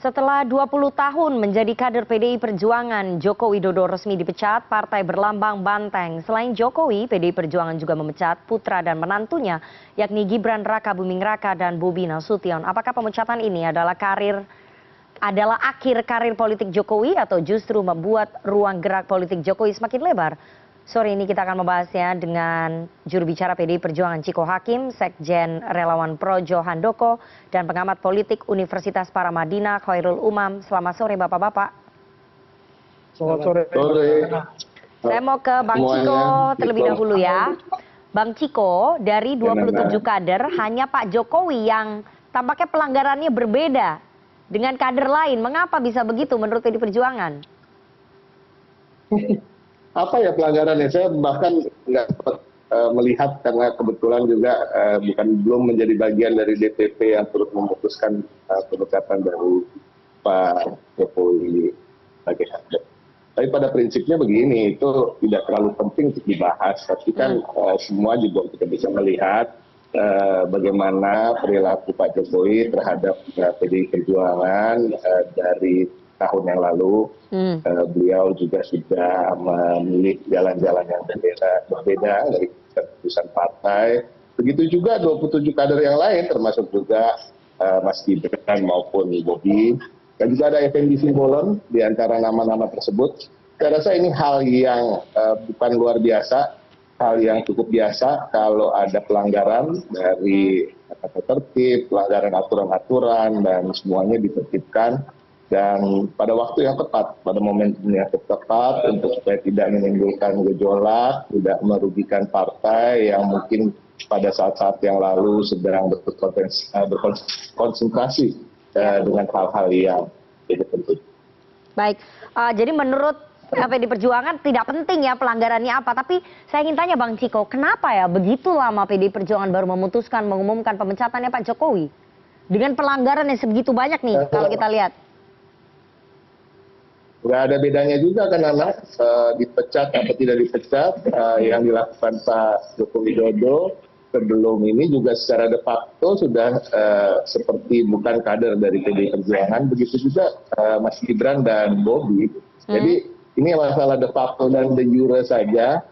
Setelah 20 tahun menjadi kader PDI Perjuangan, Joko Widodo resmi dipecat partai berlambang banteng. Selain Jokowi, PDI Perjuangan juga memecat putra dan menantunya, yakni Gibran Rakabuming Raka dan Bobi Nasution. Apakah pemecatan ini adalah akhir karir politik Jokowi atau justru membuat ruang gerak politik Jokowi semakin lebar? Sore ini kita akan membahasnya dengan juru bicara PDI Perjuangan Ciko Hakim, Sekjen Relawan Projo Handoko, dan pengamat politik Universitas Paramadina Khairul Umam. Selamat sore Bapak-Bapak. Selamat sore. Saya mau ke Bang Ciko terlebih dahulu ya. Bang Ciko, dari 27 kader hanya Pak Jokowi yang tampaknya pelanggarannya berbeda dengan kader lain. Mengapa bisa begitu menurut PDI Perjuangan? Apa ya pelanggarannya? Saya bahkan nggak sempat melihat karena kebetulan juga belum menjadi bagian dari DPP yang turut memutuskan pemecatan dari Pak Jokowi sebagai kader. Tapi pada prinsipnya begini, itu tidak terlalu penting untuk dibahas. Tapi kan semua juga kita bisa melihat bagaimana perilaku Pak Jokowi terhadap PDI Perjuangan dari tahun yang lalu. Beliau juga sudah memilih jalan-jalan yang berbeda dari keputusan partai. Begitu juga 27 kader yang lain, termasuk juga Mas Gibran maupun Bobi. Dan juga ada Effendi Simbolon di antara nama-nama tersebut. Saya rasa ini hal yang bukan luar biasa, hal yang cukup biasa kalau ada pelanggaran dari tata tertib, pelanggaran aturan-aturan, dan semuanya ditertibkan. Dan pada waktu yang tepat, pada momentum yang tepat untuk supaya tidak menimbulkan gejolak, tidak merugikan partai yang mungkin pada saat-saat yang lalu sedang berkonsentrasi dengan hal-hal yang tidak penting. Baik, jadi menurut PDI Perjuangan tidak penting ya pelanggarannya apa, tapi saya ingin tanya Bang Ciko, kenapa ya begitu lama PDI Perjuangan baru memutuskan mengumumkan pemecatannya Pak Jokowi? Dengan pelanggaran yang sebegitu banyak nih kalau kita lihat. Nggak ada bedanya juga kan anak dipecat atau tidak dipecat. Yang dilakukan Pak Joko Widodo sebelum ini juga secara de facto sudah seperti bukan kader dari PDI Perjuangan. Begitu juga Mas Gibran dan Bobi. Jadi ini masalah de facto dan de jure saja.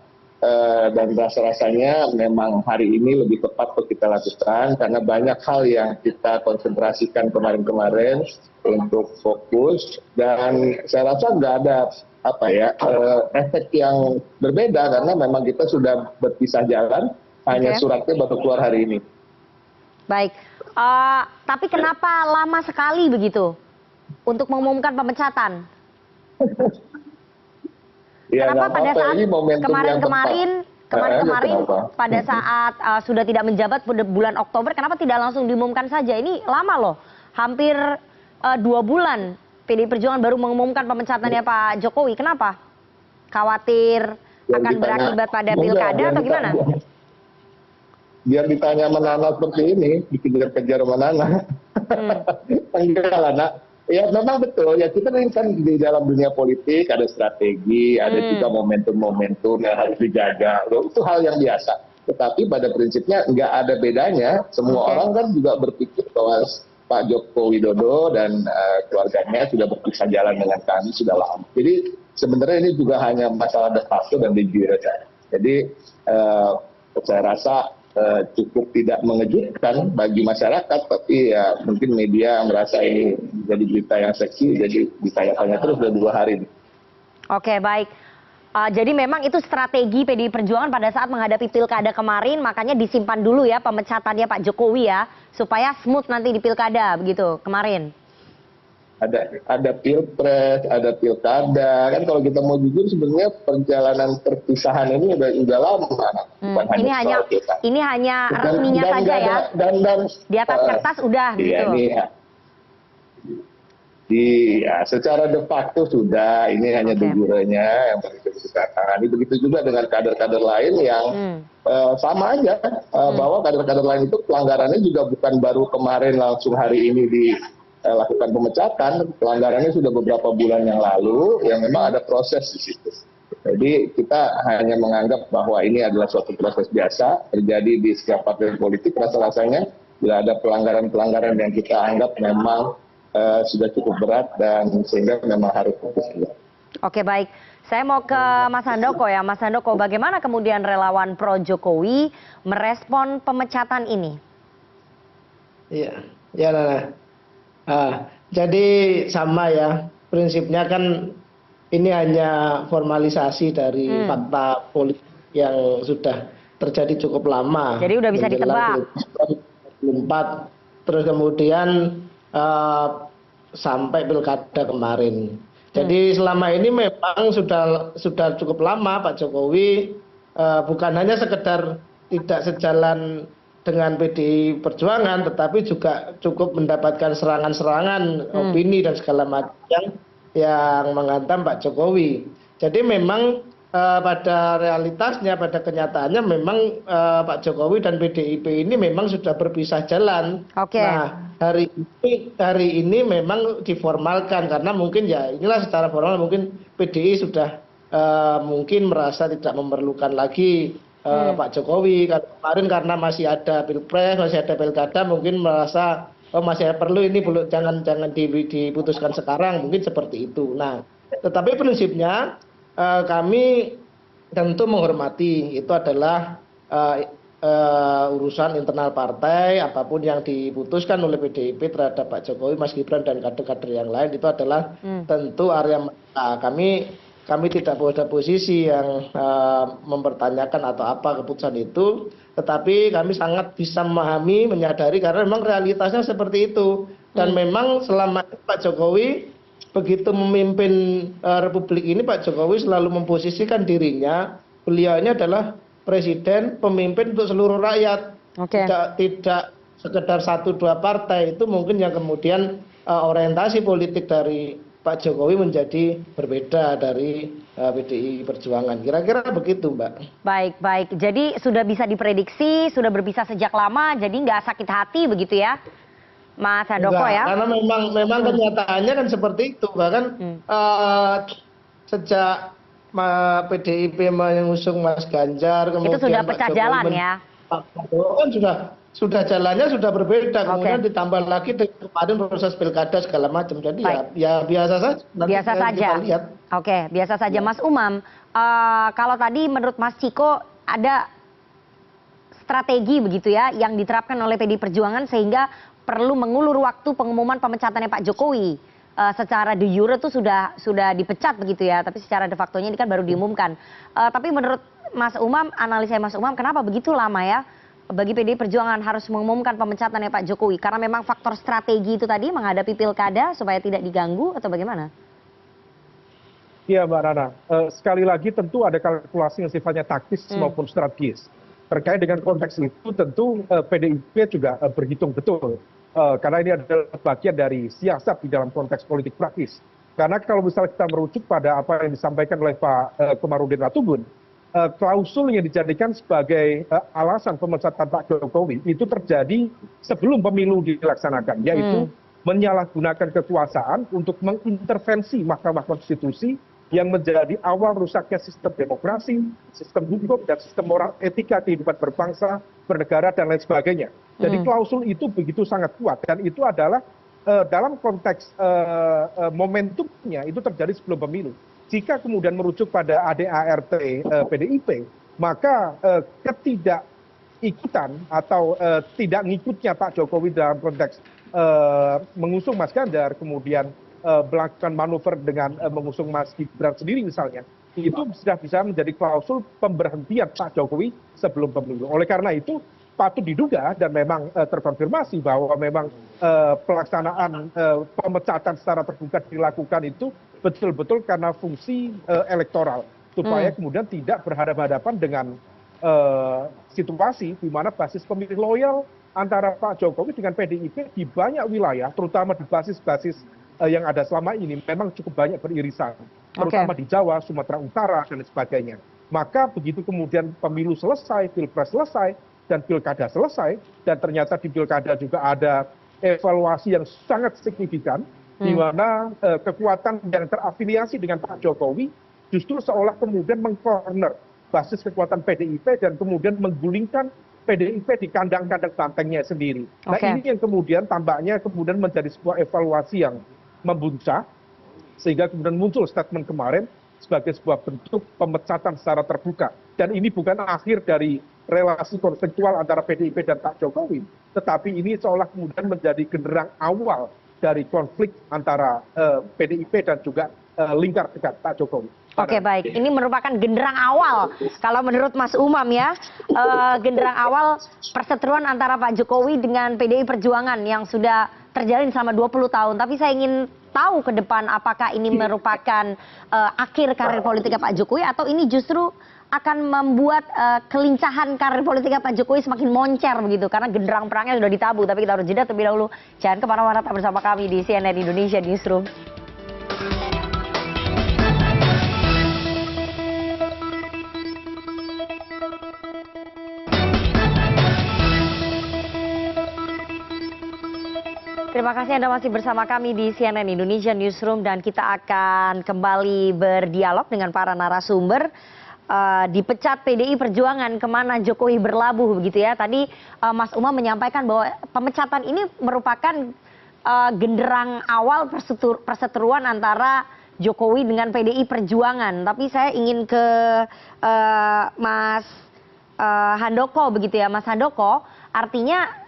Dan rasa-rasanya memang hari ini lebih tepat untuk kita lakukan karena banyak hal yang kita konsentrasikan kemarin-kemarin untuk fokus, dan saya rasa nggak ada efek yang berbeda karena memang kita sudah berpisah jalan, hanya suratnya baru keluar hari ini. Baik, tapi kenapa lama sekali begitu untuk mengumumkan pemecatan? Ya, kenapa pada saat kemarin pada saat sudah tidak menjabat bulan Oktober, kenapa tidak langsung diumumkan saja? Ini lama loh, hampir 2 bulan PDI Perjuangan baru mengumumkan pemecatannya Pak Jokowi. Kenapa? Khawatir akan berakibat pada pilkada atau gimana? Biar ditanya menana seperti ini, dikejar-kejar menana. Enggak lah, nak. Ya memang betul, ya kita kan di dalam dunia politik ada strategi, ada juga momentum-momentum yang harus dijaga. Loh, itu hal yang biasa. Tetapi pada prinsipnya nggak ada bedanya, semua orang kan juga berpikir bahwa Pak Joko Widodo dan keluarganya sudah berpisah jalan dengan kami sudah lama. Jadi sebenarnya ini juga hanya masalah de facto dan de jure. Jadi saya rasa cukup tidak mengejutkan bagi masyarakat, tapi ya mungkin media merasa ini jadi berita yang seksi, jadi ditanya-tanya terus udah 2 hari. Oke, baik. Jadi memang itu strategi PDI Perjuangan pada saat menghadapi pilkada kemarin, makanya disimpan dulu ya pemecatannya Pak Jokowi ya, supaya smooth nanti di pilkada begitu kemarin. Ada pilpres, ada pilkada, kan kalau kita mau jujur sebenarnya perjalanan perpisahan ini udah lama. Ini hanya resminya saja ya. Dan di atas kertas udah gitu. Secara de facto sudah, ini hanya de jure-nya yang perlu kita tangani. Begitu juga dengan kader-kader lain yang sama aja, bahwa kader-kader lain itu pelanggarannya juga bukan baru kemarin langsung hari ini lakukan pemecatan, pelanggarannya sudah beberapa bulan yang lalu, yang memang ada proses di situ. Jadi kita hanya menganggap bahwa ini adalah suatu proses biasa terjadi di setiap partai politik. Rasa-rasanya bila ada pelanggaran-pelanggaran yang kita anggap memang sudah cukup berat dan sehingga memang harus fokus. Oke, baik. Saya mau ke Mas Handoko ya. Mas Handoko, bagaimana kemudian relawan pro Jokowi merespon pemecatan ini? Iya, ya Nana. Jadi sama ya, prinsipnya kan ini hanya formalisasi dari fakta politik yang sudah terjadi cukup lama. Jadi udah bisa ditebak. 2024, terus kemudian sampai pilkada kemarin. Jadi selama ini memang sudah cukup lama Pak Jokowi bukan hanya sekedar tidak sejalan dengan PDI Perjuangan, tetapi juga cukup mendapatkan serangan-serangan opini dan segala macam yang menghantam Pak Jokowi. Jadi memang pada realitasnya, pada kenyataannya memang Pak Jokowi dan PDIP ini memang sudah berpisah jalan. Oke. Nah, hari ini memang diformalkan karena mungkin ya inilah secara formal mungkin PDI sudah mungkin merasa tidak memerlukan lagi Pak Jokowi. Kemarin karena masih ada pilpres, masih ada pilkada, mungkin merasa masih perlu ini jangan diputuskan sekarang, mungkin seperti itu. Nah, tetapi prinsipnya kami tentu menghormati itu adalah urusan internal partai, apapun yang diputuskan oleh PDIP terhadap Pak Jokowi, Mas Gibran dan kader-kader yang lain itu adalah tentu area mereka. Kami tidak pada posisi yang mempertanyakan atau apa keputusan itu, tetapi kami sangat bisa memahami, menyadari karena memang realitasnya seperti itu. Dan memang selama Pak Jokowi begitu memimpin Republik ini, Pak Jokowi selalu memposisikan dirinya, beliau ini adalah presiden, pemimpin untuk seluruh rakyat. Oke. Tidak sekedar 1-2 partai, itu mungkin yang kemudian orientasi politik dari Pak Jokowi menjadi berbeda dari PDI Perjuangan. Kira-kira begitu, Mbak. Baik, baik. Jadi sudah bisa diprediksi, sudah berpisah sejak lama, jadi nggak sakit hati begitu ya, Mas Handoko ya? Karena memang kenyataannya kan seperti itu. Bahkan sejak PDIP mengusung Mas Ganjar, kemudian Itu sudah Pak pecah Jokowi jalan ya? Pak Prabowo kan sudah jalannya sudah berbeda. Kemudian ditambah lagi kemarin proses pilkada segala macam. Jadi ya biasa saja. Biasa saja. Kita lihat. Oke, biasa saja. Mas Umam, kalau tadi menurut Mas Ciko ada strategi begitu ya yang diterapkan oleh PDI Perjuangan sehingga perlu mengulur waktu pengumuman pemecatannya Pak Jokowi. Secara de jure itu sudah dipecat begitu ya, tapi secara de facto-nya ini kan baru diumumkan. Tapi menurut Mas Umam, analisa Mas Umam, kenapa begitu lama ya bagi PDI Perjuangan harus mengumumkan pemecatannya Pak Jokowi? Karena memang faktor strategi itu tadi menghadapi pilkada supaya tidak diganggu atau bagaimana? Iya Mbak Nana, sekali lagi tentu ada kalkulasi yang sifatnya taktis maupun strategis. Terkait dengan konteks itu tentu PDIP juga berhitung betul. Karena ini adalah bagian dari siasat di dalam konteks politik praktis. Karena kalau misalnya kita merujuk pada apa yang disampaikan oleh Pak Komarudin Watubun, klausul yang dijadikan sebagai alasan pemecatan Pak Jokowi itu terjadi sebelum pemilu dilaksanakan, yaitu menyalahgunakan kekuasaan untuk mengintervensi Mahkamah Konstitusi yang menjadi awal rusaknya sistem demokrasi, sistem hukum, dan sistem moral etika kehidupan berbangsa, bernegara, dan lain sebagainya. Jadi klausul itu begitu sangat kuat, dan itu adalah dalam konteks momentumnya itu terjadi sebelum pemilu. Jika kemudian merujuk pada ADART PDIP, maka ketidakikutan atau tidak ngikutnya Pak Jokowi dalam konteks mengusung Mas Ganjar, kemudian melakukan manuver dengan mengusung Mas Gibran sendiri misalnya, itu sudah bisa menjadi klausul pemberhentian Pak Jokowi sebelum pemilu. Oleh karena itu patut diduga dan memang terkonfirmasi bahwa memang pelaksanaan pemecatan secara terbuka dilakukan itu betul-betul karena fungsi elektoral, supaya kemudian tidak berhadapan-hadapan dengan situasi di mana basis pemilih loyal antara Pak Jokowi dengan PDIP di banyak wilayah, terutama di basis-basis yang ada selama ini memang cukup banyak beririsan, terutama di Jawa, Sumatera Utara, dan sebagainya. Maka begitu kemudian pemilu selesai, pilpres selesai, dan pilkada selesai, dan ternyata di pilkada juga ada evaluasi yang sangat signifikan, di mana kekuatan yang terafiliasi dengan Pak Jokowi justru seolah kemudian mengcorner basis kekuatan PDIP dan kemudian menggulingkan PDIP di kandang-kandang bantengnya sendiri. Nah Oke. ini yang kemudian tampaknya kemudian menjadi sebuah evaluasi yang membuncah, sehingga kemudian muncul statement kemarin sebagai sebuah bentuk pemecatan secara terbuka. Dan ini bukan akhir dari relasi konfliktual antara PDIP dan Pak Jokowi, tetapi ini seolah kemudian menjadi genderang awal dari konflik antara PDIP dan juga lingkar dekat Pak Jokowi. Oke, baik, ini merupakan genderang awal kalau menurut Mas Umam ya, genderang awal perseteruan antara Pak Jokowi dengan PDI Perjuangan yang sudah terjalin selama 20 tahun. Tapi saya ingin tahu ke depan apakah ini merupakan akhir karir politiknya Pak Jokowi atau ini justru akan membuat kelincahan karir politiknya Pak Jokowi semakin moncer begitu, karena genderang perangnya sudah ditabuh. Tapi kita harus jeda terlebih dahulu. Jangan kemana-mana, tetap bersama kami di CNN Indonesia Newsroom. Terima kasih Anda masih bersama kami di CNN Indonesia Newsroom, dan kita akan kembali berdialog dengan para narasumber. Dipecat PDI Perjuangan, kemana Jokowi berlabuh begitu ya. Tadi Mas Umam menyampaikan bahwa pemecatan ini merupakan genderang awal perseteruan antara Jokowi dengan PDI Perjuangan. Tapi saya ingin ke Mas Handoko begitu ya. Mas Handoko, artinya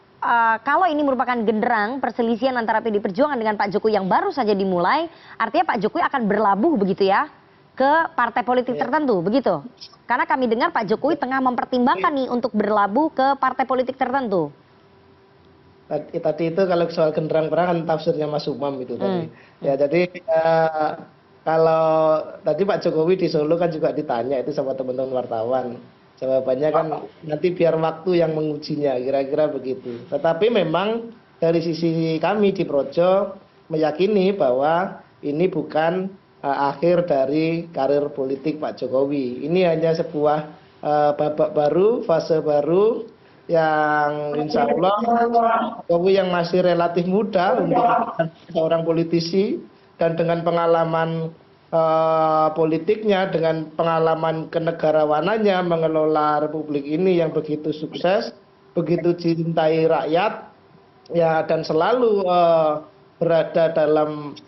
kalau ini merupakan genderang perselisihan antara PDI Perjuangan dengan Pak Jokowi yang baru saja dimulai, artinya Pak Jokowi akan berlabuh begitu ya ke partai politik tertentu, begitu? Karena kami dengar Pak Jokowi tengah mempertimbangkan nih untuk berlabuh ke partai politik tertentu. Tadi itu kalau soal genderang perang kan tafsirnya Mas Umam itu tadi. Ya jadi kalau tadi Pak Jokowi di Solo kan juga ditanya itu sama teman-teman wartawan. Jawabannya kan nanti biar waktu yang mengujinya, kira-kira begitu. Tetapi memang dari sisi kami di Projo meyakini bahwa ini bukan akhir dari karir politik Pak Jokowi. Ini hanya sebuah babak baru, fase baru yang insya Allah Jokowi yang masih relatif muda untuk seorang politisi dan dengan pengalaman politiknya, dengan pengalaman kenegarawanannya mengelola republik ini yang begitu sukses, begitu dicintai rakyat, ya, dan selalu berada dalam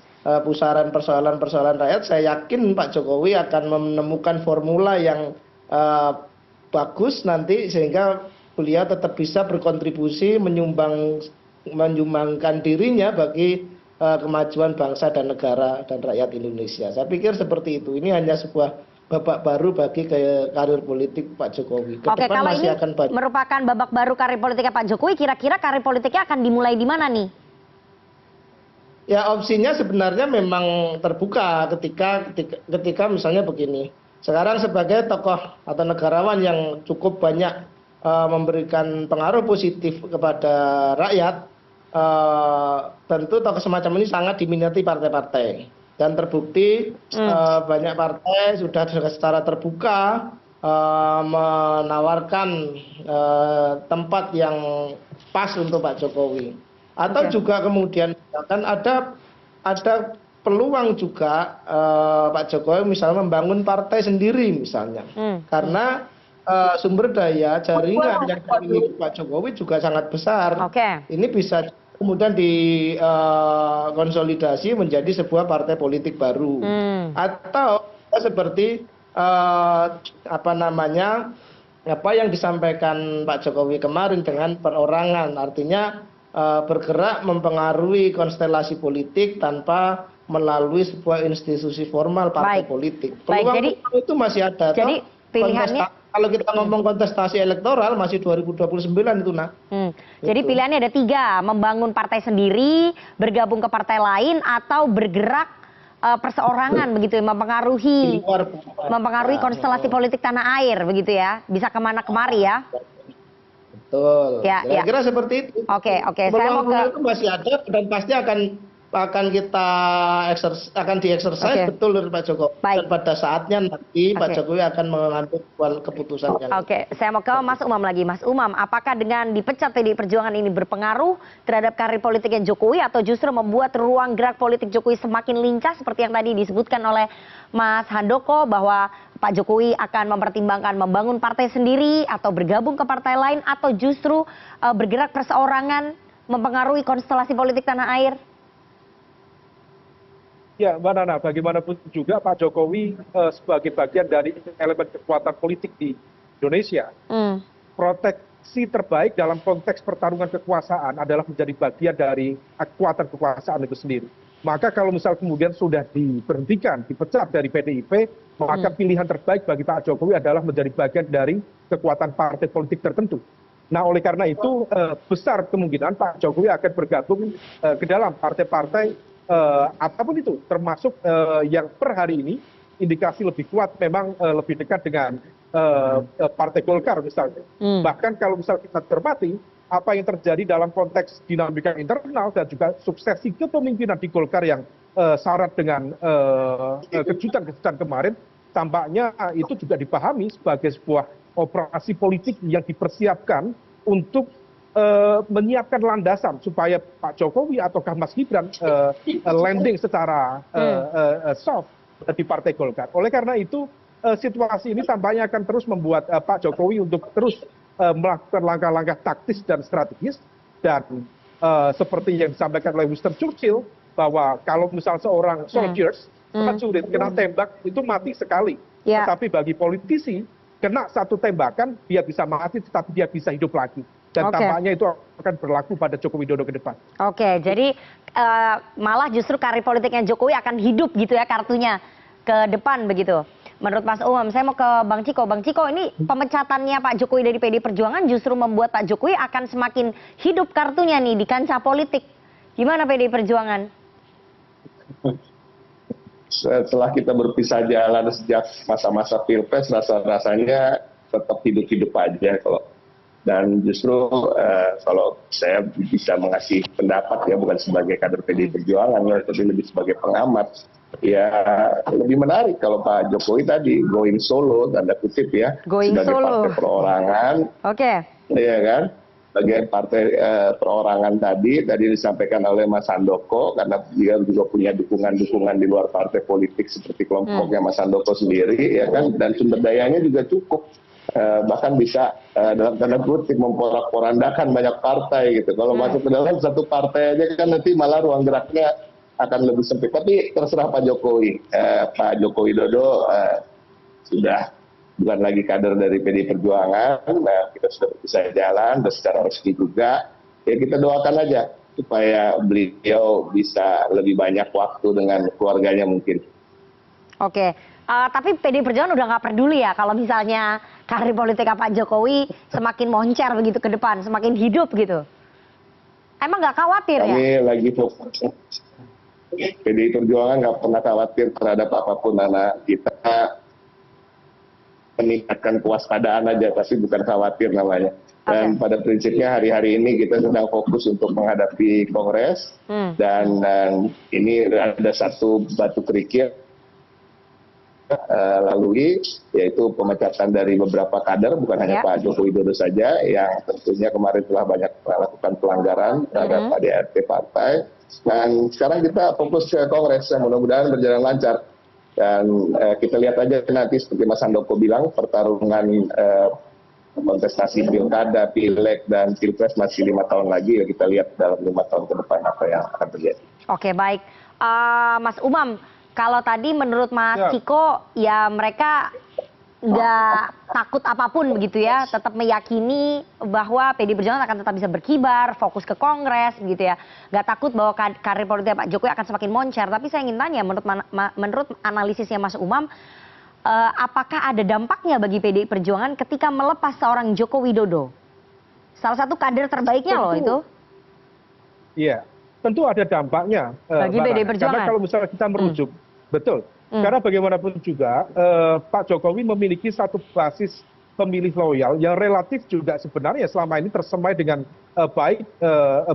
pusaran persoalan-persoalan rakyat. Saya yakin Pak Jokowi akan menemukan formula yang bagus nanti sehingga beliau tetap bisa berkontribusi menyumbangkan dirinya bagi kemajuan bangsa dan negara dan rakyat Indonesia. Saya pikir seperti itu. Ini hanya sebuah babak baru bagi karir politik Pak Jokowi. Oke, kalau ini merupakan babak baru karir politiknya Pak Jokowi, kira-kira karir politiknya akan dimulai di mana nih? Ya, opsinya sebenarnya memang terbuka ketika misalnya begini. Sekarang sebagai tokoh atau negarawan yang cukup banyak memberikan pengaruh positif kepada rakyat, tentu tokoh semacam ini sangat diminati partai-partai, dan terbukti banyak partai sudah secara terbuka menawarkan tempat yang pas untuk Pak Jokowi. Atau juga kemudian kan ada peluang juga Pak Jokowi misalnya membangun partai sendiri misalnya, karena sumber daya jaringan yang dimiliki Pak Jokowi juga sangat besar. Ini bisa kemudian dikonsolidasi menjadi sebuah partai politik baru. Atau seperti apa yang disampaikan Pak Jokowi kemarin dengan perorangan, artinya bergerak mempengaruhi konstelasi politik tanpa melalui sebuah institusi formal partai politik. Peluang itu masih ada. Jadi pilihannya, kalau kita ngomong kontestasi elektoral masih 2029 itu Jadi pilihannya ada 3, membangun partai sendiri, bergabung ke partai lain, atau bergerak perseorangan begitu ya, mempengaruhi konstelasi politik tanah air begitu ya, bisa kemana kemari ya. Betul. Ya, kira-kira seperti itu. Oke. Saya mau ke itu masih ada dan pasti akan akan dieksersis Oke. betul oleh Pak Jokowi. Baik. Dan pada saatnya nanti Pak Oke. Jokowi akan mengambil keputusan yang Oke, saya mau ke Mas Umam lagi. Mas Umam, apakah dengan dipecat PDI Perjuangan ini berpengaruh terhadap karir politiknya Jokowi atau justru membuat ruang gerak politik Jokowi semakin lincah seperti yang tadi disebutkan oleh Mas Handoko bahwa Pak Jokowi akan mempertimbangkan membangun partai sendiri atau bergabung ke partai lain atau justru bergerak perseorangan mempengaruhi konstelasi politik tanah air? Ya, Mbak Nana, bagaimanapun juga Pak Jokowi sebagai bagian dari elemen kekuatan politik di Indonesia, proteksi terbaik dalam konteks pertarungan kekuasaan adalah menjadi bagian dari kekuatan kekuasaan itu sendiri. Maka kalau misal kemudian sudah diberhentikan, dipecat dari PDIP, maka pilihan terbaik bagi Pak Jokowi adalah menjadi bagian dari kekuatan partai politik tertentu. Nah, oleh karena itu besar kemungkinan Pak Jokowi akan bergabung ke dalam partai-partai apapun itu, termasuk yang per hari ini indikasi lebih kuat memang lebih dekat dengan Partai Golkar misalnya. Bahkan kalau misal kita cermati apa yang terjadi dalam konteks dinamika internal dan juga suksesi kepemimpinan di Golkar yang syarat dengan kejutan-kejutan kemarin, tampaknya itu juga dipahami sebagai sebuah operasi politik yang dipersiapkan untuk menyiapkan landasan supaya Pak Jokowi ataukah Mas Gibran landing secara soft di Partai Golkar. Oleh karena itu situasi ini tampaknya akan terus membuat Pak Jokowi untuk terus melakukan langkah-langkah taktis dan strategis dan seperti yang disampaikan oleh Winston Churchill bahwa kalau misal seorang soldiers prajurit kena tembak itu mati sekali. Tetapi bagi politisi kena satu tembakan dia bisa mati tetapi dia bisa hidup lagi. Dan tampaknya itu akan berlaku pada Joko Widodo ke depan. Oke, jadi malah justru karir politiknya Jokowi akan hidup gitu ya kartunya ke depan begitu. Menurut Mas Umam, saya mau ke Bang Ciko. Bang Ciko, ini pemecatannya Pak Jokowi dari PDI Perjuangan justru membuat Pak Jokowi akan semakin hidup kartunya nih di kancah politik. Gimana PDI Perjuangan? Setelah kita berpisah jalan sejak masa-masa Pilpres, rasanya tetap hidup-hidup aja kalau. Dan justru kalau saya bisa mengasih pendapat ya bukan sebagai kader PDI Perjuangan, tapi lebih sebagai pengamat, ya lebih menarik kalau Pak Jokowi tadi going solo tanda kutip ya, sebagai partai perorangan, ya kan, bagian partai perorangan tadi disampaikan oleh Mas Handoko karena dia juga punya dukungan-dukungan di luar partai politik seperti kelompoknya Mas Handoko sendiri, ya kan, dan sumber dayanya juga cukup. Bahkan bisa dalam tanda kutip memporak-porandakan banyak partai gitu. Kalau masuk ke dalam satu partai aja kan nanti malah ruang geraknya akan lebih sempit. Tapi terserah Pak Jokowi. Pak Joko Widodo sudah bukan lagi kader dari PDI Perjuangan. Nah, kita sudah berpisah jalan dan secara resmi juga. Ya kita doakan aja supaya beliau bisa lebih banyak waktu dengan keluarganya mungkin. Oke. Tapi PDI Perjuangan udah nggak peduli ya kalau misalnya karir politik Pak Jokowi semakin moncer begitu ke depan, semakin hidup gitu. Emang nggak khawatir ya? Kami lagi fokus. PDI Perjuangan nggak pernah khawatir terhadap apapun, anak kita meningkatkan kewaspadaan aja, tapi bukan khawatir namanya. Dan pada prinsipnya hari-hari ini kita sedang fokus untuk menghadapi Kongres dan ini ada satu batu kerikil lalui, yaitu pemecatan dari beberapa kader, bukan hanya Pak Joko Widodo saja, yang tentunya kemarin telah banyak melakukan pelanggaran terhadap ADRT partai. Dan sekarang kita fokus ke Kongres yang mudah-mudahan berjalan lancar. Dan kita lihat aja nanti seperti Mas Handoko bilang, pertarungan kontestasi pilkada, pileg, dan pilpres masih 5 tahun lagi. Ya kita lihat dalam 5 tahun ke depan apa yang akan terjadi. Oke, baik. Mas Umam, kalau tadi menurut Mas Ciko, ya mereka nggak takut apapun begitu ya, tetap meyakini bahwa PDI Perjuangan akan tetap bisa berkibar, fokus ke Kongres gitu ya, nggak takut bahwa karir politik Pak Jokowi akan semakin moncer. Tapi saya ingin tanya, menurut analisisnya Mas Umam, apakah ada dampaknya bagi PDI Perjuangan ketika melepas seorang Joko Widodo? Salah satu kader terbaiknya loh itu. Iya, tentu ada dampaknya bagi PDI Perjuangan. Karena kalau misalnya kita merujuk, betul. Karena bagaimanapun juga Pak Jokowi memiliki satu basis pemilih loyal yang relatif juga sebenarnya selama ini tersemai dengan baik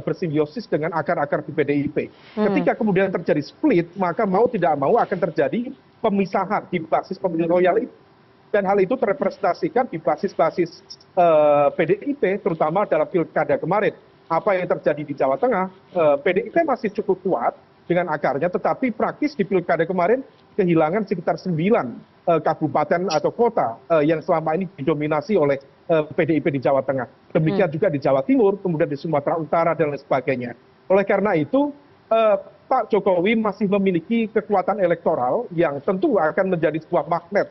bersimbiosis dengan akar-akar di PDIP. Ketika kemudian terjadi split, maka mau tidak mau akan terjadi pemisahan di basis pemilih loyal itu. Dan hal itu terrepresentasikan di basis-basis PDIP, terutama dalam pilkada kemarin. Apa yang terjadi di Jawa Tengah, PDIP masih cukup kuat dengan akarnya, tetapi praktis di pilkada kemarin kehilangan sekitar 9 kabupaten atau kota yang selama ini didominasi oleh PDIP di Jawa Tengah. Demikian juga di Jawa Timur, kemudian di Sumatera Utara dan lain sebagainya. Oleh karena itu, Pak Jokowi masih memiliki kekuatan elektoral yang tentu akan menjadi sebuah magnet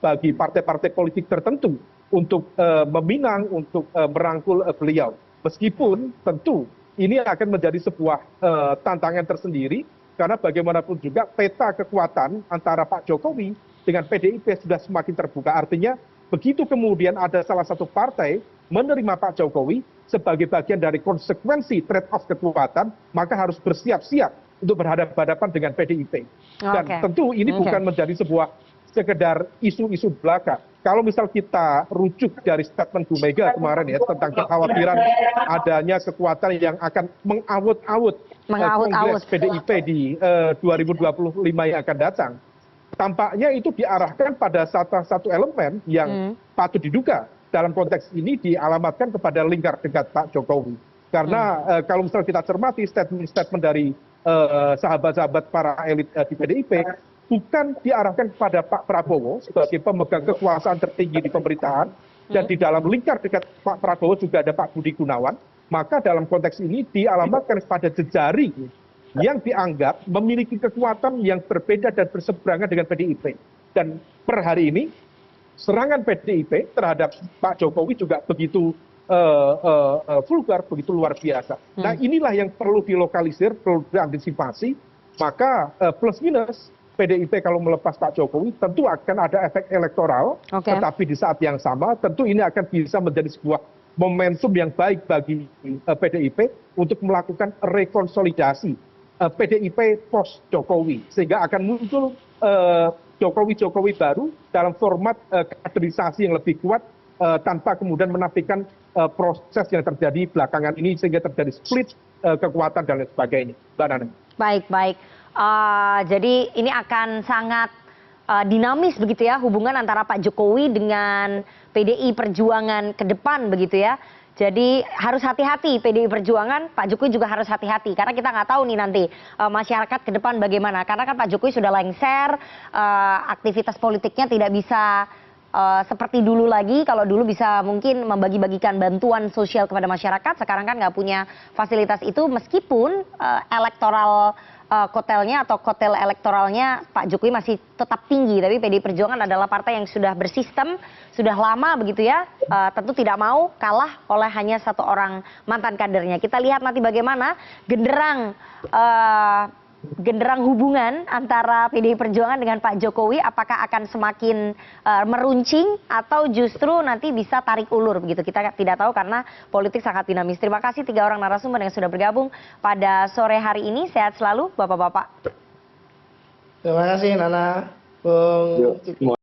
bagi partai-partai politik tertentu untuk meminang, untuk merangkul beliau. Meskipun tentu ini akan menjadi sebuah tantangan tersendiri, karena bagaimanapun juga peta kekuatan antara Pak Jokowi dengan PDIP sudah semakin terbuka. Artinya begitu kemudian ada salah satu partai menerima Pak Jokowi sebagai bagian dari konsekuensi trade-off kekuatan, maka harus bersiap-siap untuk berhadapan-hadapan dengan PDIP. Dan tentu ini bukan menjadi sebuah sekedar isu-isu belaka. Kalau misal kita rujuk dari statement Bu Mega kemarin ya tentang kekhawatiran adanya kekuatan yang akan mengawut-awut Kongres PDIP di 2025 yang akan datang, tampaknya itu diarahkan pada satu elemen yang patut diduga dalam konteks ini dialamatkan kepada lingkar dekat Pak Jokowi. Karena kalau misal kita cermati statement-statement dari sahabat-sahabat para elit di PDIP, bukan diarahkan kepada Pak Prabowo sebagai pemegang kekuasaan tertinggi di pemerintahan, dan di dalam lingkar dekat Pak Prabowo juga ada Pak Budi Gunawan, maka dalam konteks ini dialamatkan kepada jejaring yang dianggap memiliki kekuatan yang berbeda dan berseberangan dengan PDIP. Dan per hari ini, serangan PDIP terhadap Pak Jokowi juga begitu vulgar, begitu luar biasa. Nah inilah yang perlu dilokalisir, perlu diantisipasi, maka plus minus PDIP kalau melepas Pak Jokowi tentu akan ada efek elektoral, tetapi di saat yang sama tentu ini akan bisa menjadi sebuah momentum yang baik bagi PDIP untuk melakukan rekonsolidasi PDIP post Jokowi, sehingga akan muncul Jokowi-Jokowi baru dalam format kaderisasi yang lebih kuat tanpa kemudian menafikan proses yang terjadi belakangan ini sehingga terjadi split kekuatan dan lain sebagainya. Mbak Nana. Baik. Jadi ini akan sangat dinamis begitu ya hubungan antara Pak Jokowi dengan PDI Perjuangan ke depan begitu ya. Jadi harus hati-hati PDI Perjuangan, Pak Jokowi juga harus hati-hati karena kita nggak tahu nih nanti masyarakat ke depan bagaimana. Karena kan Pak Jokowi sudah lengser, aktivitas politiknya tidak bisa seperti dulu lagi. Kalau dulu bisa mungkin membagi-bagikan bantuan sosial kepada masyarakat, sekarang kan nggak punya fasilitas itu meskipun elektoral kotelnya atau kotel elektoralnya Pak Jokowi masih tetap tinggi, tapi PDI Perjuangan adalah partai yang sudah bersistem, sudah lama begitu ya, tentu tidak mau kalah oleh hanya satu orang mantan kadernya. Kita lihat nanti bagaimana genderang hubungan antara PDI Perjuangan dengan Pak Jokowi, apakah akan semakin meruncing atau justru nanti bisa tarik ulur begitu. Kita tidak tahu karena politik sangat dinamis. Terima kasih 3 orang narasumber yang sudah bergabung pada sore hari ini. Sehat selalu Bapak-bapak. Terima kasih Nana, Bung.